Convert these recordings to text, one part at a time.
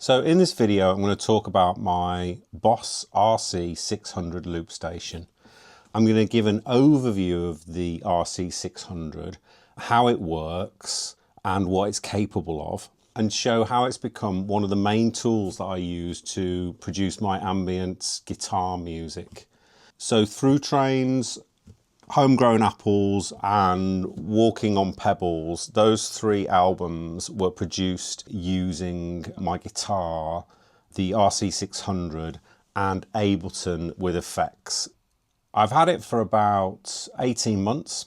So in this video, I'm going to talk about my Boss RC-600 loop station. I'm going to give an overview of the RC-600, how it works and what it's capable of, and show how it's become one of the main tools that I use to produce my ambient guitar music. So Through Trains, Homegrown Apples and Walking on Pebbles, those three albums were produced using my guitar, the RC-600 and Ableton with effects. I've had it for about 18 months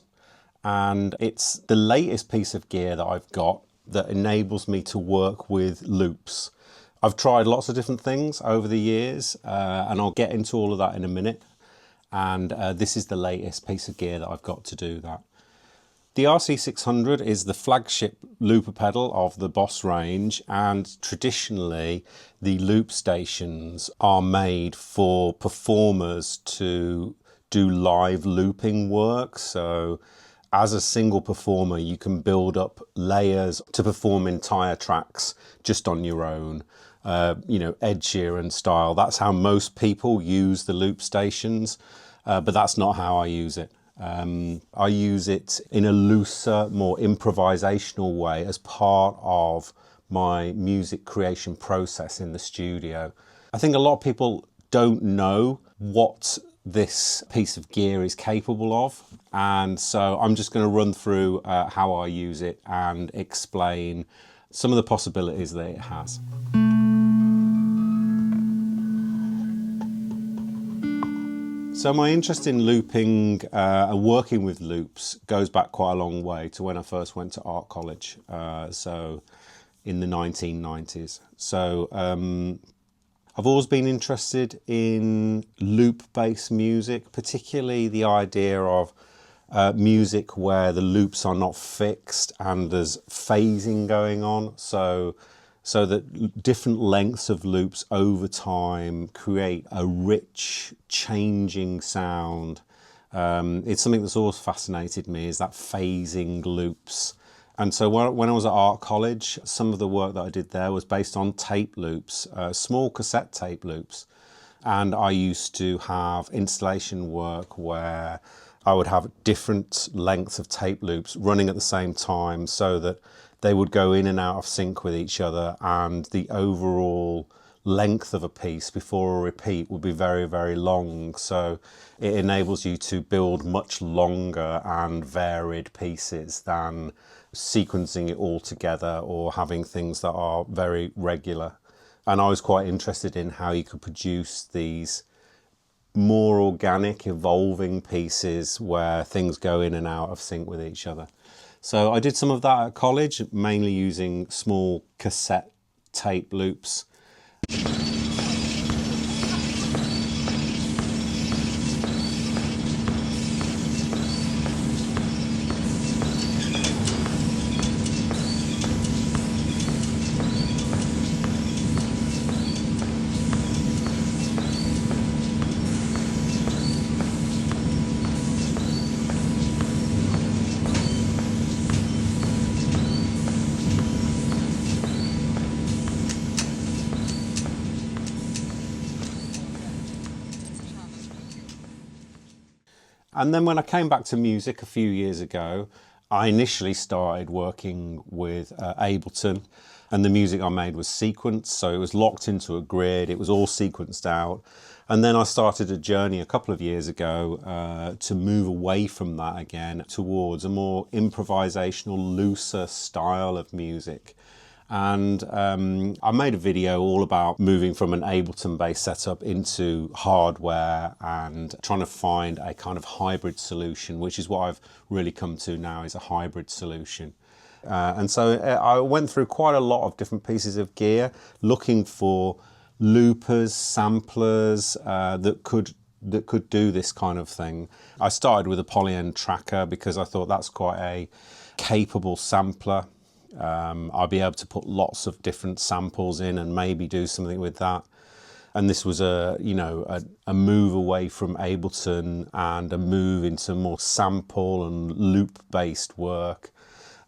and it's the latest piece of gear that I've got that enables me to work with loops. I've tried lots of different things over the years and I'll get into all of that in a minute. And this is the latest piece of gear that I've got to do that. The RC-600 is the flagship looper pedal of the Boss range, and traditionally the loop stations are made for performers to do live looping work. So as a single performer, you can build up layers to perform entire tracks just on your own. You know, Ed Sheeran style. That's how most people use the loop stations, but that's not how I use it. I use it in a looser, more improvisational way as part of my music creation process in the studio. I think a lot of people don't know what this piece of gear is capable of, and so I'm just going to run through how I use it and explain some of the possibilities that it has. So my interest in looping and working with loops goes back quite a long way to when I first went to art college, so in the 1990s. So I've always been interested in loop-based music, particularly the idea of music where the loops are not fixed and there's phasing going on. So that different lengths of loops over time create a rich, changing sound. It's something that's always fascinated me, is that phasing loops. And so when I was at art college, some of the work that I did there was based on tape loops, small cassette tape loops. And I used to have installation work where I would have different lengths of tape loops running at the same time so that they would go in and out of sync with each other, and the overall length of a piece before a repeat would be very, very long. So it enables you to build much longer and varied pieces than sequencing it all together or having things that are very regular. And I was quite interested in how you could produce these more organic, evolving pieces where things go in and out of sync with each other. So I did some of that at college, mainly using small cassette tape loops. And then when I came back to music a few years ago, I initially started working with Ableton, and the music I made was sequenced, so it was locked into a grid, it was all sequenced out. And then I started a journey a couple of years ago to move away from that again towards a more improvisational, looser style of music. And I made a video all about moving from an Ableton-based setup into hardware and trying to find a kind of hybrid solution, which is what I've really come to now, is a hybrid solution. And so I went through quite a lot of different pieces of gear, looking for loopers, samplers that could do this kind of thing. I started with a Polyend Tracker because I thought that's quite a capable sampler. I'll be able to put lots of different samples in and maybe do something with that. And this was a move away from Ableton and a move into more sample and loop based work.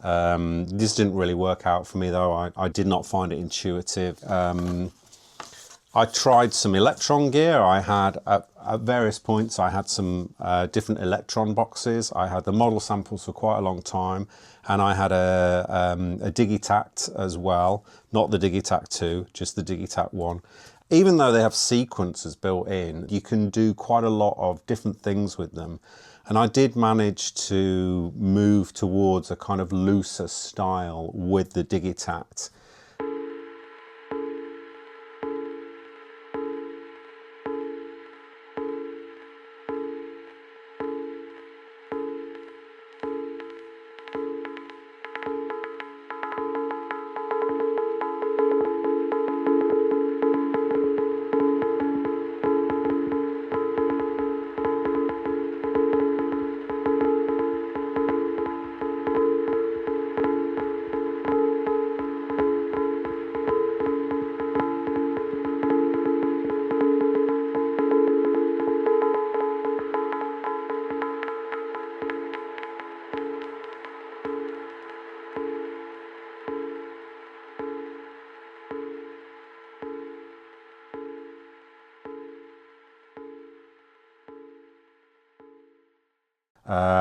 This didn't really work out for me though. I did not find it intuitive. I tried some Elektron gear. I had, at various points, I had some different Elektron boxes. I had the model samples for quite a long time, and I had a Digitakt as well. Not the Digitakt 2, just the Digitakt 1. Even though they have sequencers built in, you can do quite a lot of different things with them. And I did manage to move towards a kind of looser style with the Digitakt.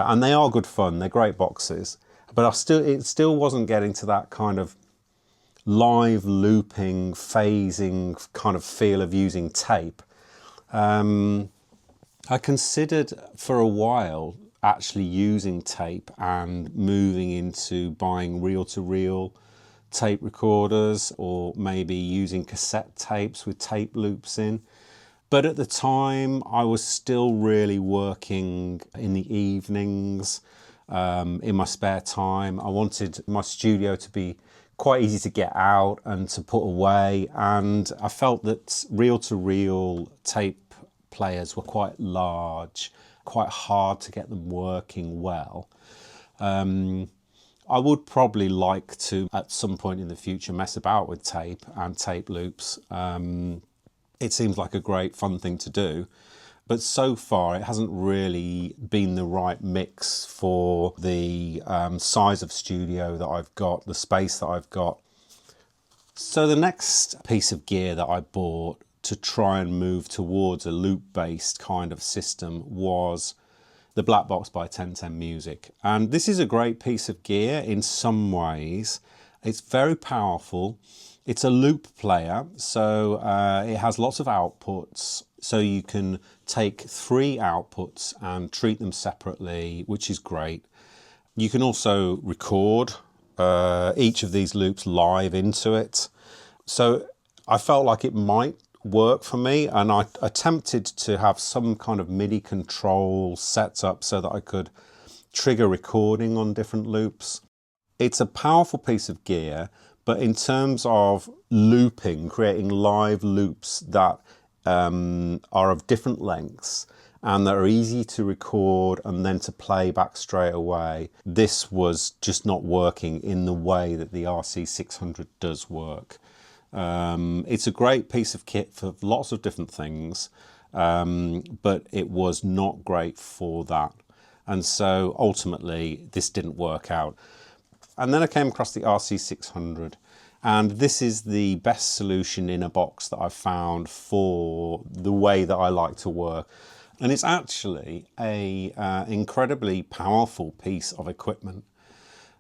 And they are good fun, they're great boxes, but it still wasn't getting to that kind of live looping, phasing kind of feel of using tape. I considered for a while actually using tape and moving into buying reel-to-reel tape recorders, or maybe using cassette tapes with tape loops in. But at the time, I was still really working in the evenings, in my spare time. I wanted my studio to be quite easy to get out and to put away. And I felt that reel-to-reel tape players were quite large, quite hard to get them working well. I would probably like to, at some point in the future, mess about with tape and tape loops. It seems like a great fun thing to do, but so far it hasn't really been the right mix for the size of studio that I've got, the space that I've got. So the next piece of gear that I bought to try and move towards a loop-based kind of system was the Black Box by 1010 Music. And this is a great piece of gear in some ways. It's very powerful. It's a loop player, so it has lots of outputs, so you can take 3 outputs and treat them separately, which is great. You can also record each of these loops live into it. So I felt like it might work for me, and I attempted to have some kind of MIDI control set up so that I could trigger recording on different loops. It's a powerful piece of gear, but in terms of looping, creating live loops that are of different lengths and that are easy to record and then to play back straight away, this was just not working in the way that the RC-600 does work. It's a great piece of kit for lots of different things, but it was not great for that. And so ultimately this didn't work out. And then I came across the RC-600, and this is the best solution in a box that I've found for the way that I like to work. And it's actually a incredibly powerful piece of equipment.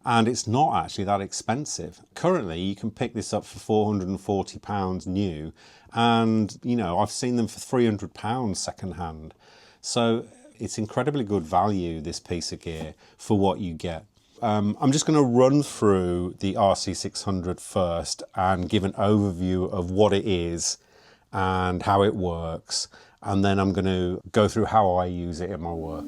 And it's not actually that expensive. Currently, you can pick this up for £440 new, and you know, I've seen them for £300 secondhand. So it's incredibly good value, this piece of gear, for what you get. I'm just going to run through the RC-600 first and give an overview of what it is and how it works, and then I'm going to go through how I use it in my work.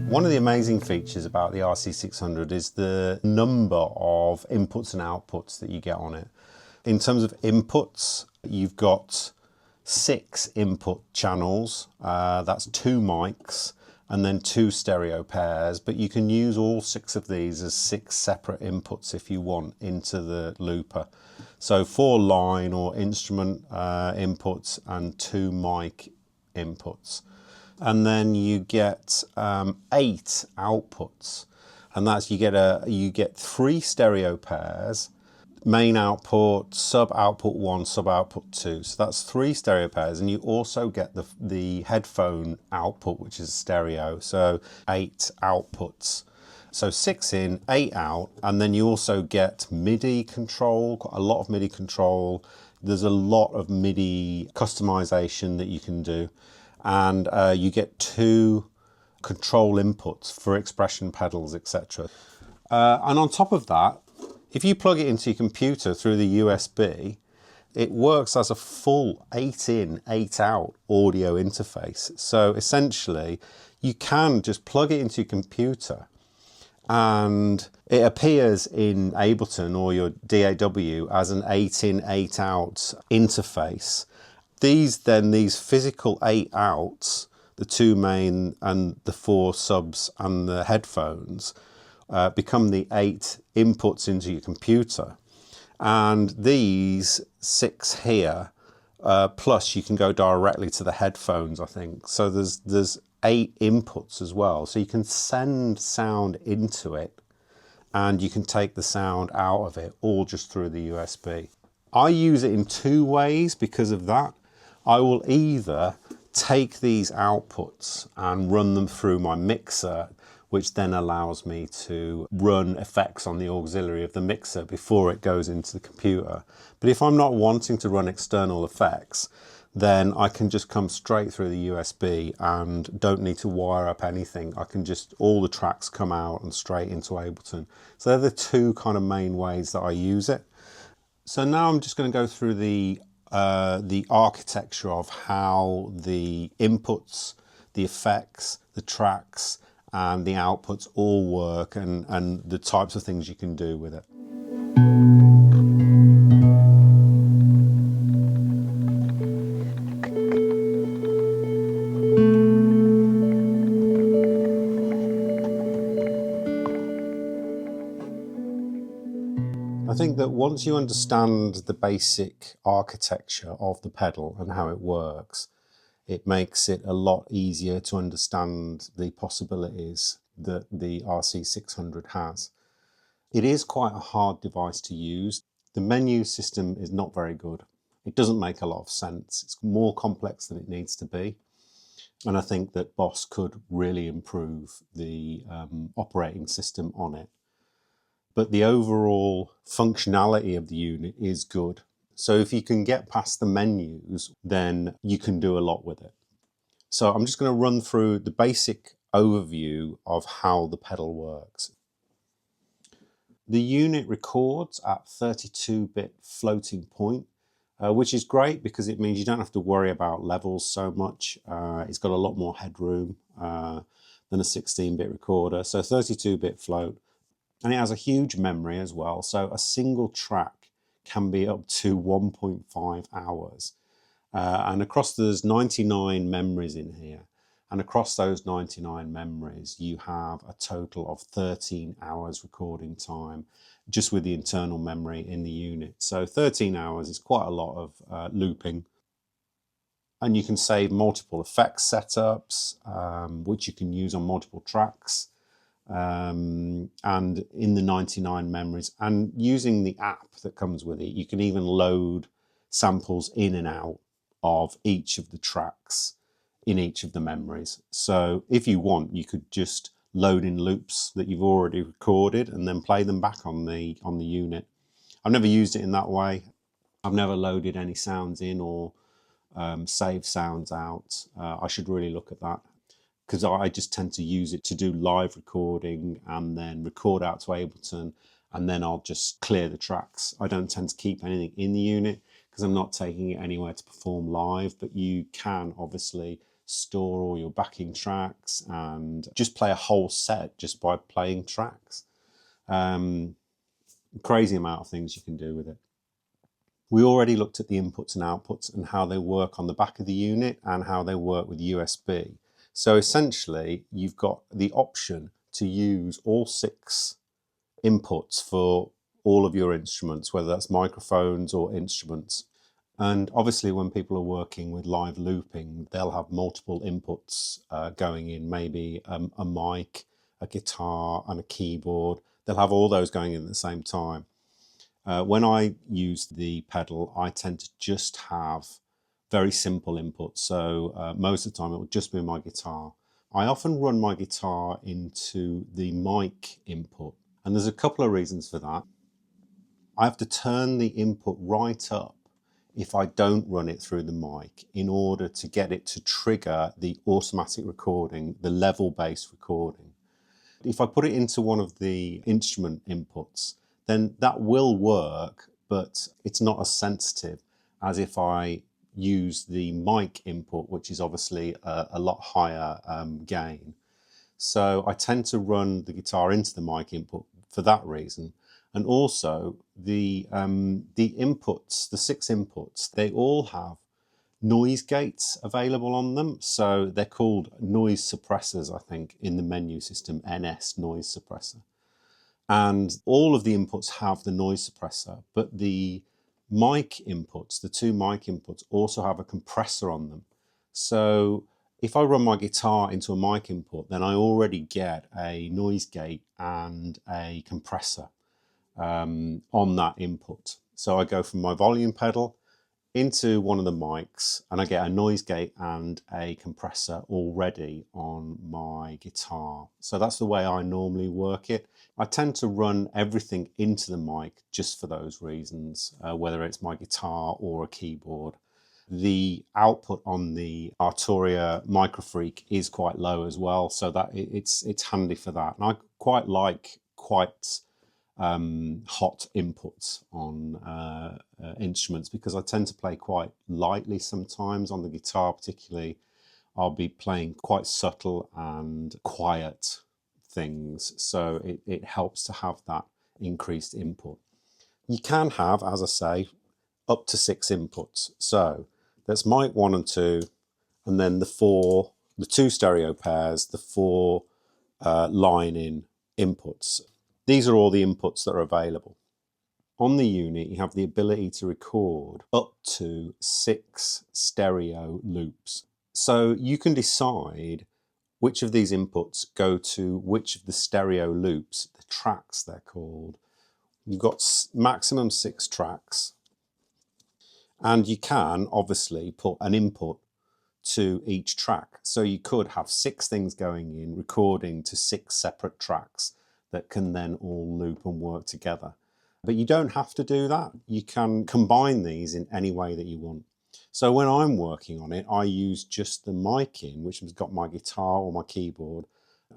One of the amazing features about the RC-600 is the number of inputs and outputs that you get on it. In terms of inputs, you've got 6 input channels, that's 2 mics and then 2 stereo pairs, but you can use all 6 of these as 6 separate inputs if you want into the looper. So 4 line or instrument inputs and 2 mic inputs. and then you get 8 outputs, and that's you get 3 stereo pairs, main output, sub output 1, sub output 2. So that's 3 stereo pairs, and you also get the headphone output, which is stereo. So 8 outputs. So 6 in, 8 out, and then you also get MIDI control, quite a lot of MIDI control. There's a lot of MIDI customization that you can do, and you get 2 control inputs for expression pedals, etc. And on top of that, if you plug it into your computer through the USB, it works as a full 8 in, 8 out audio interface. So essentially, you can just plug it into your computer and it appears in Ableton or your DAW as an 8 in, 8 out interface. These physical 8 outs, the 2 main and the 4 subs and the headphones, become the 8 inputs into your computer. And these 6 here, plus you can go directly to the headphones, I think. So there's 8 inputs as well. So you can send sound into it and you can take the sound out of it all just through the USB. I use it in 2 ways because of that. I will either take these outputs and run them through my mixer, which then allows me to run effects on the auxiliary of the mixer before it goes into the computer. But if I'm not wanting to run external effects, then I can just come straight through the USB and don't need to wire up anything. I can just, all the tracks come out and straight into Ableton. So they're the 2 kind of main ways that I use it. So now I'm just going to go through the architecture of how the inputs, the effects, the tracks, and the outputs all work, and the types of things you can do with it. I think that once you understand the basic architecture of the pedal and how it works, it makes it a lot easier to understand the possibilities that the RC-600 has. It is quite a hard device to use. The menu system is not very good. It doesn't make a lot of sense. It's more complex than it needs to be. And I think that Boss could really improve the operating system on it. But the overall functionality of the unit is good. So if you can get past the menus, then you can do a lot with it. So I'm just going to run through the basic overview of how the pedal works. The unit records at 32-bit floating point, which is great because it means you don't have to worry about levels so much. It's got a lot more headroom than a 16-bit recorder. So 32-bit float. And it has a huge memory as well. So a single track can be up to 1.5 hours. And across, there's 99 memories in here. And across those 99 memories, you have a total of 13 hours recording time just with the internal memory in the unit. So 13 hours is quite a lot of looping. And you can save multiple effects setups, which you can use on multiple tracks. And in the 99 memories, and using the app that comes with it, you can even load samples in and out of each of the tracks in each of the memories. So if you want, you could just load in loops that you've already recorded and then play them back on the unit. I've never used it in that way. I've never loaded any sounds in or saved sounds out. I should really look at that, because I just tend to use it to do live recording and then record out to Ableton, and then I'll just clear the tracks. I don't tend to keep anything in the unit because I'm not taking it anywhere to perform live, but you can obviously store all your backing tracks and just play a whole set just by playing tracks. Crazy amount of things you can do with it. We already looked at the inputs and outputs and how they work on the back of the unit and how they work with USB. So essentially, you've got the option to use all 6 inputs for all of your instruments, whether that's microphones or instruments. And obviously when people are working with live looping, they'll have multiple inputs going in, maybe a mic, a guitar and a keyboard. They'll have all those going in at the same time. When I use the pedal, I tend to just have very simple inputs. So most of the time it will just be my guitar. I often run my guitar into the mic input, and there's a couple of reasons for that. I have to turn the input right up if I don't run it through the mic in order to get it to trigger the automatic recording, the level-based recording. If I put it into one of the instrument inputs, then that will work, but it's not as sensitive as if I use the mic input, which is obviously a lot higher gain. So I tend to run the guitar into the mic input for that reason. And also the inputs, the 6 inputs, they all have noise gates available on them. So they're called noise suppressors, I think, in the menu system, NS noise suppressor. And all of the inputs have the noise suppressor, but the mic inputs, the 2 mic inputs, also have a compressor on them. So if I run my guitar into a mic input, then I already get a noise gate and a compressor on that input. So I go from my volume pedal into one of the mics and I get a noise gate and a compressor already on my guitar. So that's the way I normally work it. I tend to run everything into the mic just for those reasons, whether it's my guitar or a keyboard. The output on the Arturia Microfreak is quite low as well, so that it's handy for that. And I quite like hot inputs on instruments because I tend to play quite lightly sometimes. On the guitar particularly, I'll be playing quite subtle and quiet things, so it helps to have that increased input. You can have, as I say, up to 6 inputs. So that's mic 1 and 2, and then the 2 stereo pairs, the 4 line-in inputs. These are all the inputs that are available. On the unit, you have the ability to record up to 6 stereo loops. So you can decide which of these inputs go to which of the stereo loops, the tracks they're called. You've got maximum 6 tracks, and you can obviously put an input to each track. So you could have 6 things going in, recording to 6 separate tracks that can then all loop and work together. But you don't have to do that. You can combine these in any way that you want. So when I'm working on it, I use just the mic in, which has got my guitar or my keyboard,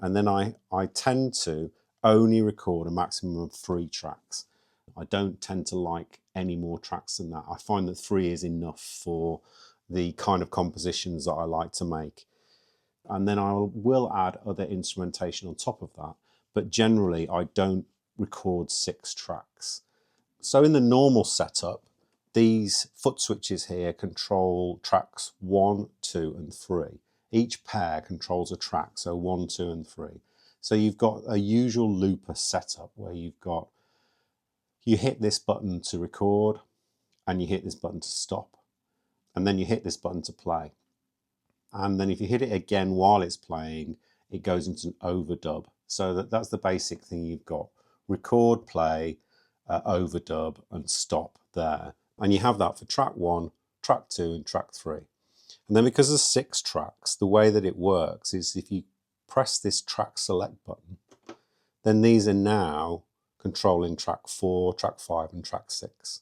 and then I tend to only record a maximum of 3 tracks. I don't tend to like any more tracks than that. I find that 3 is enough for the kind of compositions that I like to make. And then I will add other instrumentation on top of that. But generally I don't record 6 tracks. So in the normal setup, these foot switches here control tracks 1, 2 and 3. Each pair controls a track, so 1, 2 and 3. So you've got a usual looper setup where you hit this button to record and you hit this button to stop, and then you hit this button to play. And then if you hit it again while it's playing, it goes into an overdub. So that's the basic thing you've got. Record, play, overdub and stop there. And you have that for track 1, track 2 and track 3. And then because there's 6 tracks, the way that it works is if you press this track select button, then these are now controlling track 4, track 5 and track 6.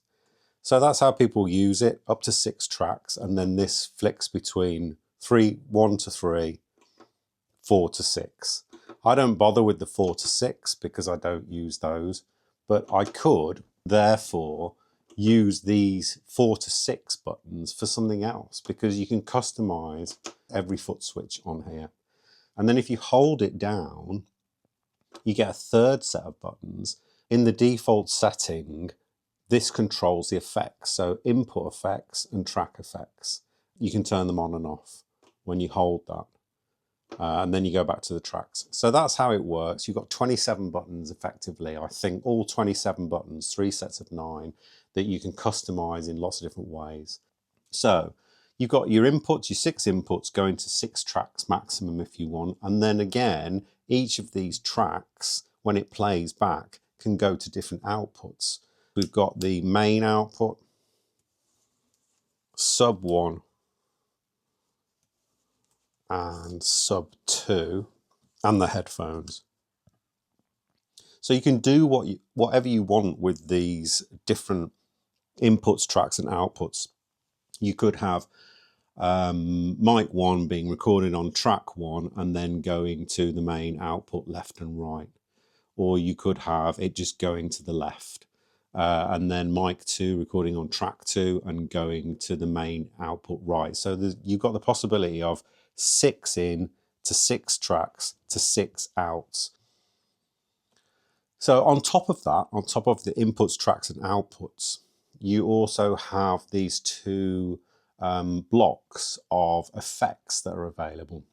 So that's how people use it, up to 6 tracks, and then this flicks between 1 to 3, 4 to 6. I don't bother with the 4 to 6 because I don't use those, but I could therefore use these 4 to 6 buttons for something else, because you can customize every foot switch on here. And then if you hold it down, you get a third set of buttons. In the default setting, this controls the effects, so input effects and track effects. You can turn them on and off when you hold that. And then you go back to the tracks. So that's how it works. You've got 27 buttons effectively, I think, all 27 buttons, 3 sets of 9, that you can customize in lots of different ways. So you've got your inputs, your 6 inputs going to 6 tracks maximum if you want. And then again, each of these tracks, when it plays back, can go to different outputs. We've got the main output, sub 1, and sub 2, and the headphones. So you can do whatever you want with these different inputs, tracks, and outputs. You could have mic 1 being recorded on track 1 and then going to the main output left and right. Or you could have it just going to the left. And then mic 2 recording on track 2 and going to the main output right. So you've got the possibility of 6 in to 6 tracks to 6 outs. So on top of that, on top of the inputs, tracks and outputs, you also have these 2 blocks of effects that are available.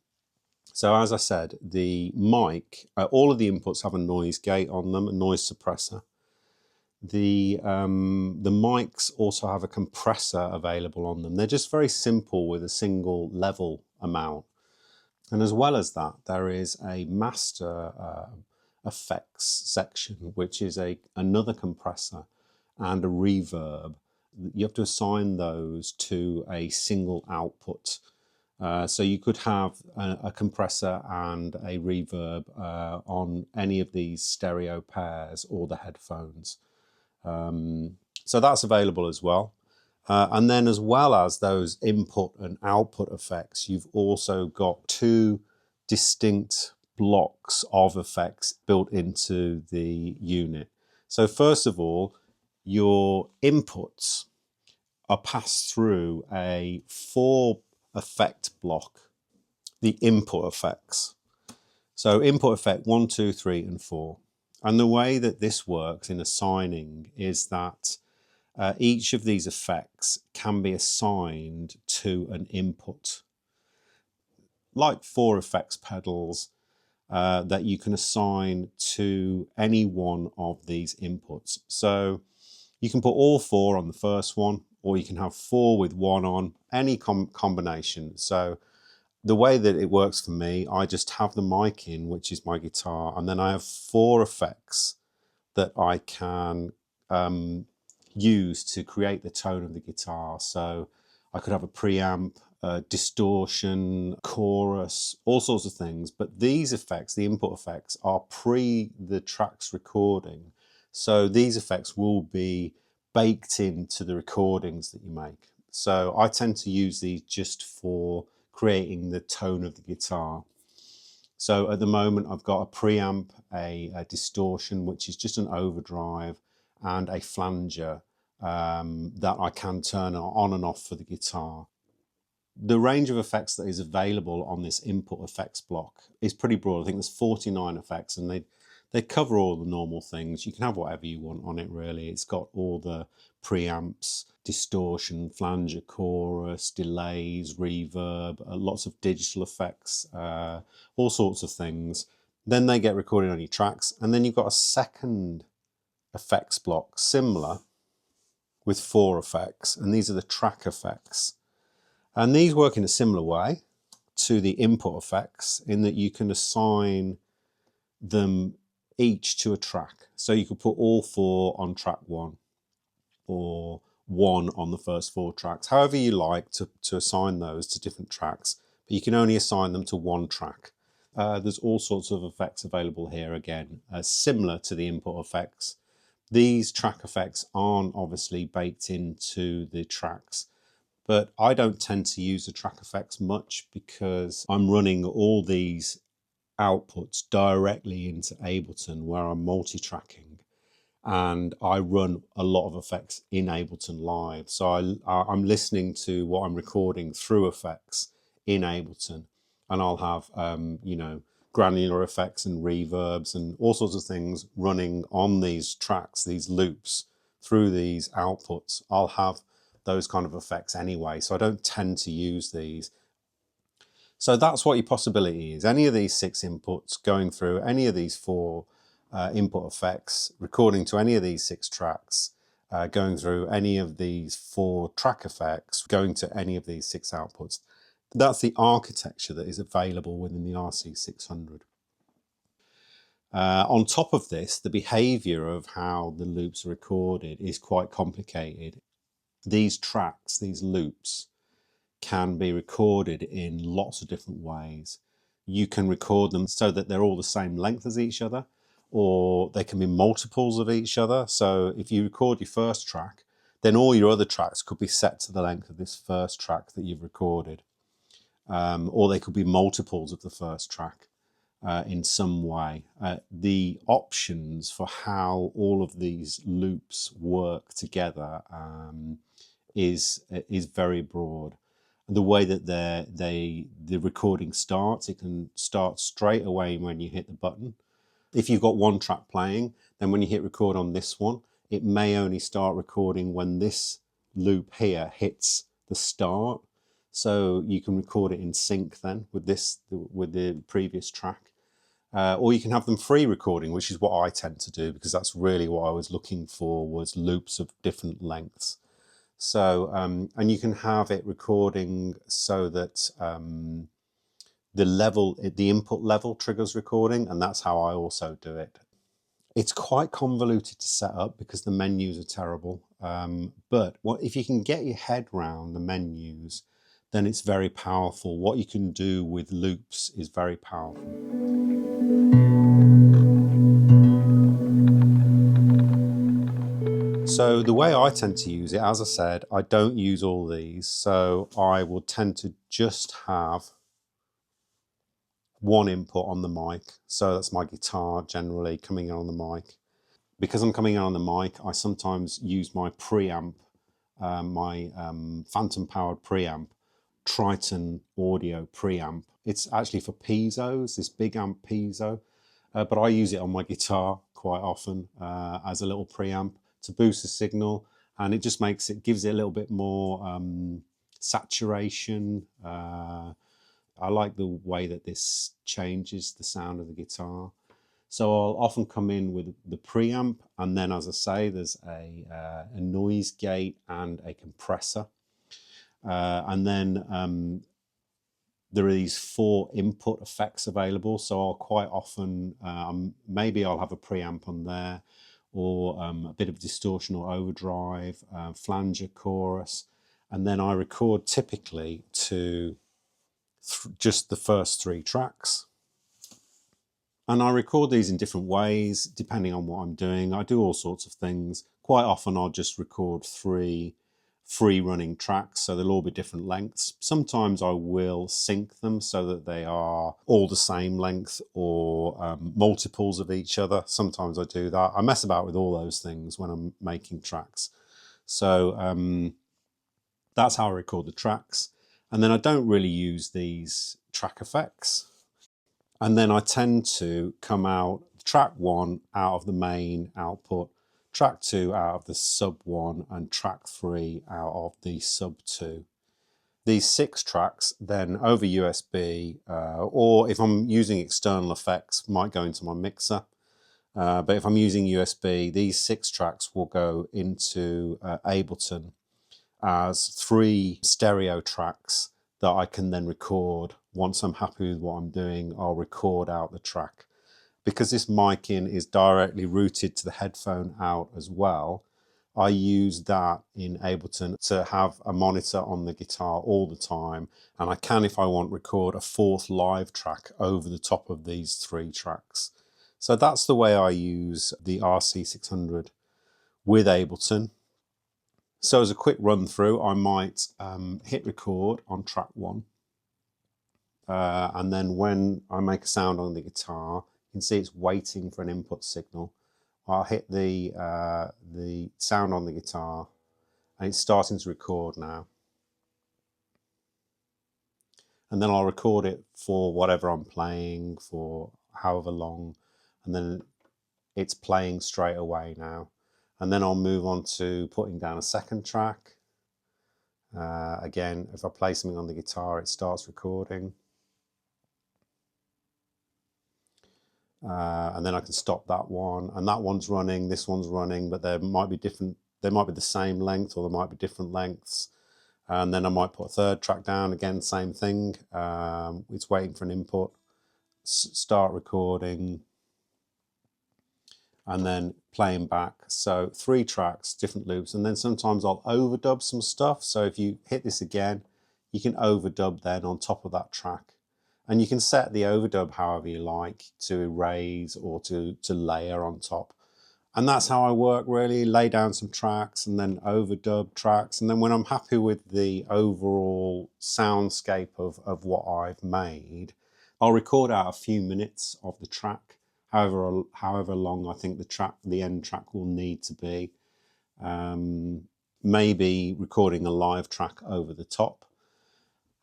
So as I said, the mic, all of the inputs have a noise gate on them, a noise suppressor. The mics also have a compressor available on them. They're just very simple with a single level amount. And as well as that, there is a master effects section, which is another compressor and a reverb. You have to assign those to a single output. So you could have a compressor and a reverb on any of these stereo pairs or the headphones. So that's available as well. And then as well as those input and output effects, you've also got 2 distinct blocks of effects built into the unit. So first of all, your inputs are passed through a 4 effect block, the input effects. So input effect 1, 2, 3, and 4. And the way that this works in assigning is that each of these effects can be assigned to an input, like 4 effects pedals that you can assign to any one of these inputs. So you can put all 4 on the first one, or you can have 4 with 1 on, any combination. So the way that it works for me, I just have the mic in, which is my guitar, and then I have 4 effects that I can use to create the tone of the guitar. So I could have a preamp, distortion, chorus, all sorts of things. But these effects, the input effects, are pre the track's recording. So these effects will be baked into the recordings that you make. So I tend to use these just for creating the tone of the guitar. So at the moment I've got a preamp, a distortion, which is just an overdrive, and a flanger that I can turn on and off for the guitar. The range of effects that is available on this input effects block is pretty broad. I think there's 49 effects, and they cover all the normal things. You can have whatever you want on it, really. It's got all the preamps, distortion, flanger, chorus, delays, reverb, lots of digital effects, all sorts of things. Then they get recorded on your tracks, and then you've got a second effects block, similar, with 4 effects, and these are the track effects. And these work in a similar way to the input effects in that you can assign them each to a track. So you could put all 4 on track 1 or 1 on the first 4 tracks, however you like to assign those to different tracks, but you can only assign them to 1 track. There's all sorts of effects available here again, similar to the input effects. These track effects aren't obviously baked into the tracks, but I don't tend to use the track effects much because I'm running all these outputs directly into Ableton, where I'm multi-tracking, and I run a lot of effects in Ableton Live. So I'm listening to what I'm recording through effects in Ableton, and I'll have you know, granular effects and reverbs and all sorts of things running on these tracks, these loops through these outputs. I'll have those kind of effects anyway, so I don't tend to use these. So that's what your possibility is. Any of these 6 inputs going through any of these 4 input effects, recording to any of these 6 tracks, going through any of these 4 track effects, going to any of these 6 outputs. That's the architecture that is available within the RC-600. On top of this, the behavior of how the loops are recorded is quite complicated. These tracks, these loops, can be recorded in lots of different ways. You can record them so that they're all the same length as each other, or they can be multiples of each other. So if you record your first track, then all your other tracks could be set to the length of this first track that you've recorded. Or they could be multiples of the first track in some way. The options for how all of these loops work together is very broad. The way that the recording starts, it can start straight away when you hit the button. If you've got one track playing, then when you hit record on this one, it may only start recording when this loop here hits the start. So you can record it in sync then with the previous track. Or you can have them free recording, which is what I tend to do, because that's really what I was looking for, was loops of different lengths. So, and you can have it recording so that the input level triggers recording, and that's how I also do it. It's quite convoluted to set up because the menus are terrible. But if you can get your head around the menus, then it's very powerful. What you can do with loops is very powerful. So the way I tend to use it, as I said, I don't use all these. So I will tend to just have one input on the mic. So that's my guitar generally coming in on the mic. Because I'm coming in on the mic, I sometimes use my preamp, my phantom powered preamp, Triton audio preamp. It's actually for piezo's, this big amp piezo, but I use it on my guitar quite often as a little preamp to boost the signal, and it just gives it a little bit more saturation. I like the way that this changes the sound of the guitar. So I'll often come in with the preamp, and then, as I say, there's a noise gate and a compressor. And then there are these 4 input effects available. So I'll quite often, maybe I'll have a preamp on there, or a bit of distortion or overdrive, flanger, chorus. And then I record typically to just the first 3 tracks. And I record these in different ways, depending on what I'm doing. I do all sorts of things. Quite often I'll just record 3 free running tracks, so they'll all be different lengths. Sometimes I will sync them so that they are all the same length, or multiples of each other. Sometimes I do that. I mess about with all those things when I'm making tracks. So that's how I record the tracks. And then I don't really use these track effects. And then I tend to come out track 1 out of the main output, track 2 out of the sub 1, and track 3 out of the sub 2. These 6 tracks then over USB, or if I'm using external effects, might go into my mixer. But if I'm using USB, these 6 tracks will go into Ableton as 3 stereo tracks that I can then record. Once I'm happy with what I'm doing, I'll record out the track. Because this mic in is directly routed to the headphone out as well, I use that in Ableton to have a monitor on the guitar all the time. And I can, if I want, record a 4th live track over the top of these 3 tracks. So that's the way I use the RC-600 with Ableton. So as a quick run through, I might hit record on track 1. And then when I make a sound on the guitar, you can see it's waiting for an input signal. I'll hit the sound on the guitar, and it's starting to record now. And then I'll record it for whatever I'm playing, for however long, and then it's playing straight away now. And then I'll move on to putting down a second track. Again, if I play something on the guitar, it starts recording. And then I can stop that one, and that one's running, this one's running, but there might be they might be the same length or they might be different lengths. And then I might put a third track down, again, same thing. It's waiting for an input, start recording, and then playing back. So 3 tracks, different loops, and then sometimes I'll overdub some stuff. So if you hit this again, you can overdub then on top of that track. And you can set the overdub however you like, to erase or to layer on top. And that's how I work, really. Lay down some tracks and then overdub tracks. And then when I'm happy with the overall soundscape of what I've made, I'll record out a few minutes of the track, however long I think the end track will need to be. Maybe recording a live track over the top.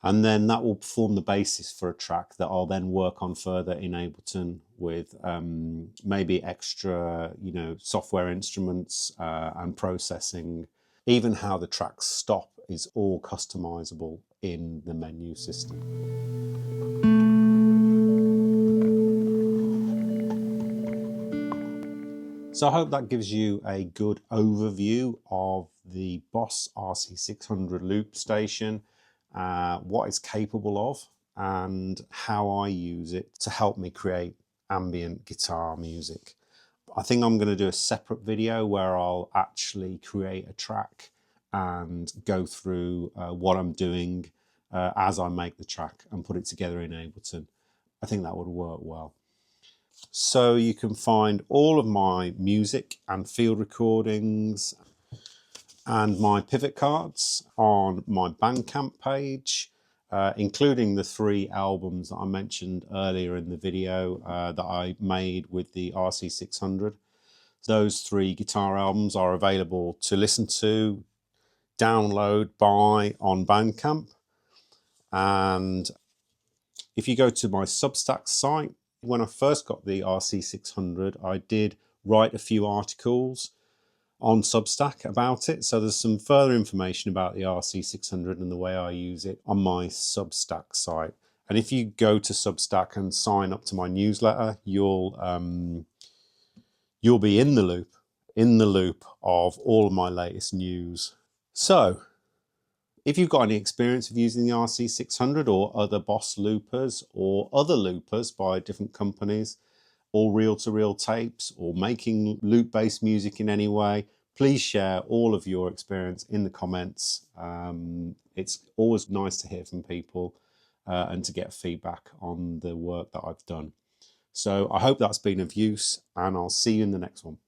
And then that will form the basis for a track that I'll then work on further in Ableton with maybe extra, software instruments and processing. Even how the tracks stop is all customizable in the menu system. So I hope that gives you a good overview of the Boss RC-600 loop station. What it's capable of and how I use it to help me create ambient guitar music. I think I'm going to do a separate video where I'll actually create a track and go through what I'm doing as I make the track and put it together in Ableton. I think that would work well. So you can find all of my music and field recordings and my pivot cards on my Bandcamp page, including the 3 albums that I mentioned earlier in the video that I made with the RC-600. Those 3 guitar albums are available to listen to, download, buy on Bandcamp. And if you go to my Substack site, when I first got the RC-600, I did write a few articles on Substack about it. So there's some further information about the RC-600 and the way I use it on my Substack site. And if you go to Substack and sign up to my newsletter, you'll be in the loop of all of my latest news. So if you've got any experience of using the RC-600 or other Boss loopers or other loopers by different companies, or reel-to-reel tapes, or making loop-based music in any way, please share all of your experience in the comments. It's always nice to hear from people and to get feedback on the work that I've done. So I hope that's been of use, and I'll see you in the next one.